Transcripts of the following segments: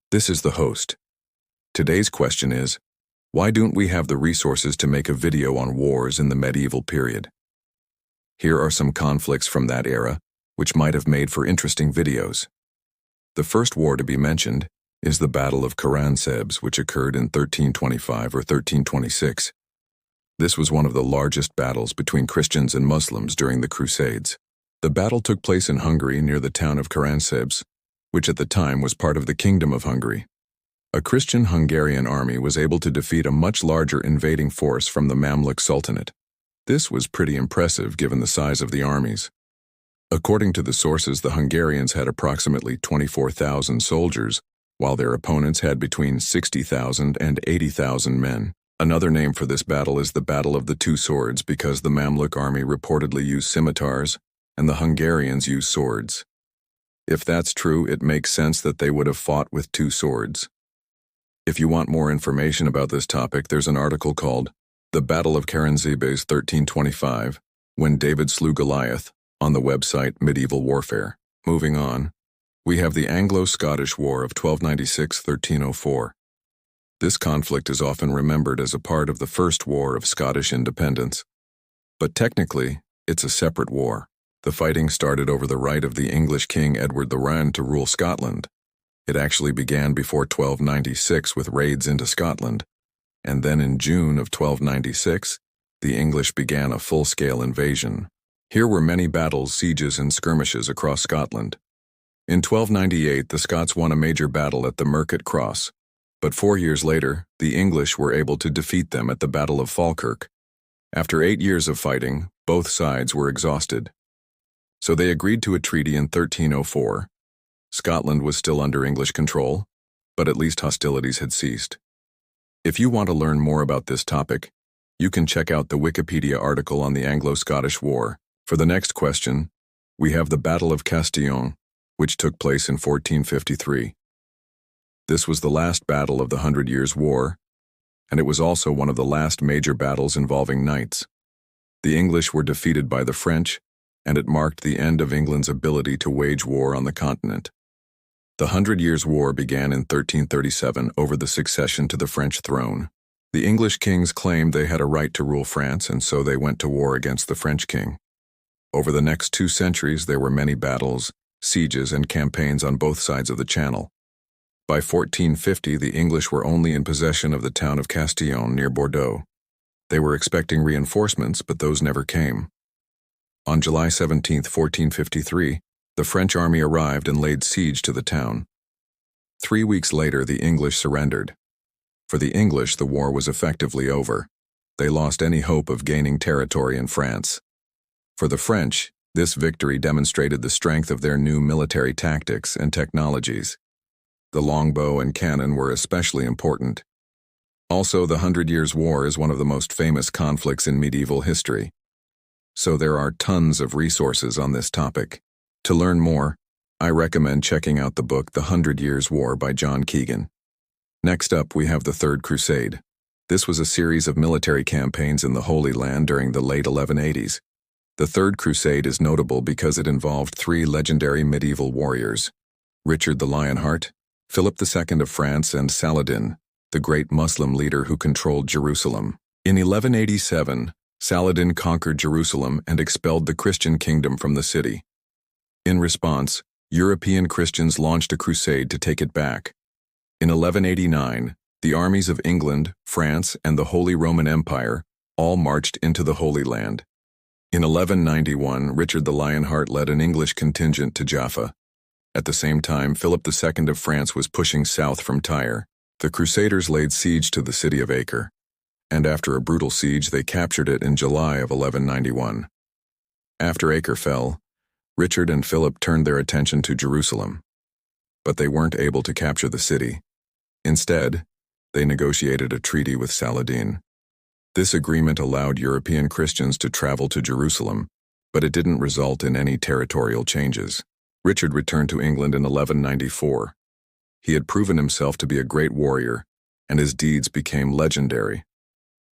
This is the host. Today's question is, why don't we have the resources to make a video on wars in the medieval period? Here are some conflicts from that era, which might have made for interesting videos. The first war to be mentioned is the Battle of Crusades, which occurred in 1325 or 1326. This was one of the largest battles between Christians and Muslims during the Crusades. The battle took place in Hungary near the town of Crusades, which at the time was part of the Kingdom of Hungary. A Christian Hungarian army was able to defeat a much larger invading force from the Mamluk Sultanate. This was pretty impressive given the size of the armies. According to the sources, the Hungarians had approximately 24,000 soldiers, while their opponents had between 60,000 and 80,000 men. Another name for this battle is the Battle of the Two Swords because the Mamluk army reportedly used scimitars and the Hungarians used swords. If that's true, it makes sense that they would have fought with two swords. If you want more information about this topic, there's an article called The Battle of Crusades 1325, When David Slew Goliath, on the website Medieval Warfare. Moving on, we have the Anglo-Scottish War of 1296–1304. This conflict is often remembered as a part of the First War of Scottish Independence. But technically, it's a separate war. The fighting started over the right of the English King Edward the Rand to rule Scotland. It actually began before 1296 with raids into Scotland, and then in June of 1296, the English began a full-scale invasion. Here were many battles, sieges, and skirmishes across Scotland. In 1298, the Scots won a major battle at the Mercat Cross, but 4 years later, the English were able to defeat them at the Battle of Falkirk. After 8 years of fighting, both sides were exhausted. So they agreed to a treaty in 1304. Scotland was still under English control, but at least hostilities had ceased. If you want to learn more about this topic, you can check out the Wikipedia article on the Anglo-Scottish War. For the next question, we have the Battle of Castillon, which took place in 1453. This was the last battle of the 100 Years' War, and it was also one of the last major battles involving knights. The English were defeated by the French, and it marked the end of England's ability to wage war on the continent. The 100 Years' War began in 1337 over the succession to the French throne. The English kings claimed they had a right to rule France, and so they went to war against the French king. Over the next 2 centuries, there were many battles, sieges, and campaigns on both sides of the Channel. By 1450, the English were only in possession of the town of Castillon near Bordeaux. They were expecting reinforcements, but those never came. On July 17, 1453, the French army arrived and laid siege to the town. 3 weeks later, the English surrendered. For the English, the war was effectively over. They lost any hope of gaining territory in France. For the French, this victory demonstrated the strength of their new military tactics and technologies. The longbow and cannon were especially important. Also, the 100 Years' War is one of the most famous conflicts in medieval history. So there are tons of resources on this topic. To learn more, I recommend checking out the book The 100 Years' War by John Keegan. Next up, we have the Third Crusade. This was a series of military campaigns in the Holy Land during the late 1180s. The Third Crusade is notable because it involved 3 legendary medieval warriors: Richard the Lionheart, Philip II of France, and Saladin, the great Muslim leader who controlled Jerusalem. In 1187, Saladin conquered Jerusalem and expelled the Christian kingdom from the city. In response, European Christians launched a crusade to take it back. In 1189, the armies of England, France, and the Holy Roman Empire all marched into the Holy Land. In 1191, Richard the Lionheart led an English contingent to Jaffa. At the same time, Philip II of France was pushing south from Tyre. The Crusaders laid siege to the city of Acre, and after a brutal siege, they captured it in July of 1191. After Acre fell, Richard and Philip turned their attention to Jerusalem. But they weren't able to capture the city. Instead, they negotiated a treaty with Saladin. This agreement allowed European Christians to travel to Jerusalem, but it didn't result in any territorial changes. Richard returned to England in 1194. He had proven himself to be a great warrior, and his deeds became legendary.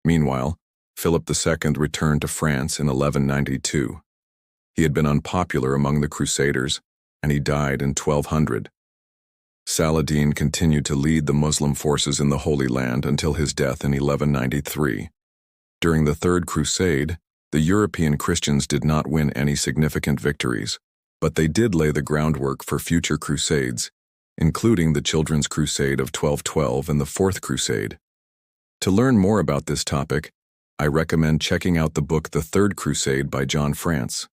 Meanwhile, Philip II returned to France in 1192. He had been unpopular among the Crusaders, and he died in 1200. Saladin continued to lead the Muslim forces in the Holy Land until his death in 1193. During the Third Crusade, the European Christians did not win any significant victories, but they did lay the groundwork for future crusades, including the Children's Crusade of 1212 and the Fourth Crusade. To learn more about this topic, I recommend checking out the book The Third Crusade by John France.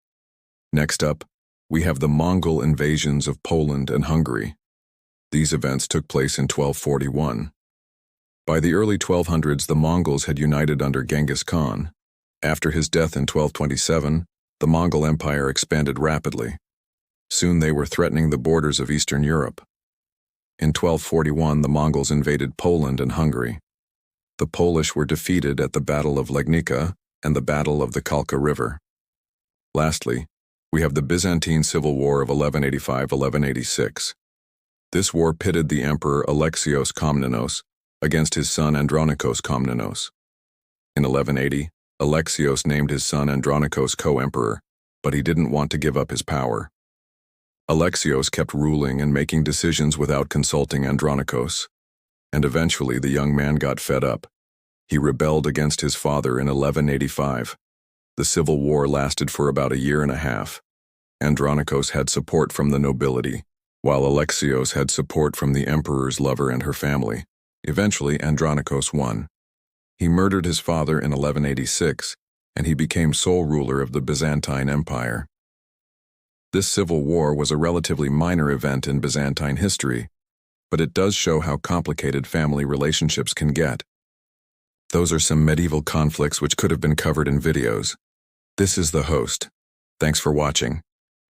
Next up, we have the Mongol invasions of Poland and Hungary. These events took place in 1241. By the early 1200s, the Mongols had united under Genghis Khan. After his death in 1227, the Mongol Empire expanded rapidly. Soon they were threatening the borders of Eastern Europe. In 1241, the Mongols invaded Poland and Hungary. The Polish were defeated at the Battle of Legnica and the Battle of the Kalka River. Lastly, we have the Byzantine Civil War of 1185–1186. This war pitted the Emperor Alexios Komnenos against his son Andronikos Komnenos. In 1180, Alexios named his son Andronikos co-emperor, but he didn't want to give up his power. Alexios kept ruling and making decisions without consulting Andronikos, and eventually the young man got fed up. He rebelled against his father in 1185. The civil war lasted for about a year and a half. Andronikos had support from the nobility, while Alexios had support from the emperor's lover and her family. Eventually, Andronikos won. He murdered his father in 1186, and he became sole ruler of the Byzantine Empire. This civil war was a relatively minor event in Byzantine history, but it does show how complicated family relationships can get. Those are some medieval conflicts which could have been covered in videos. This is the host. Thanks for watching.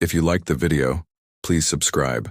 If you liked the video, please subscribe.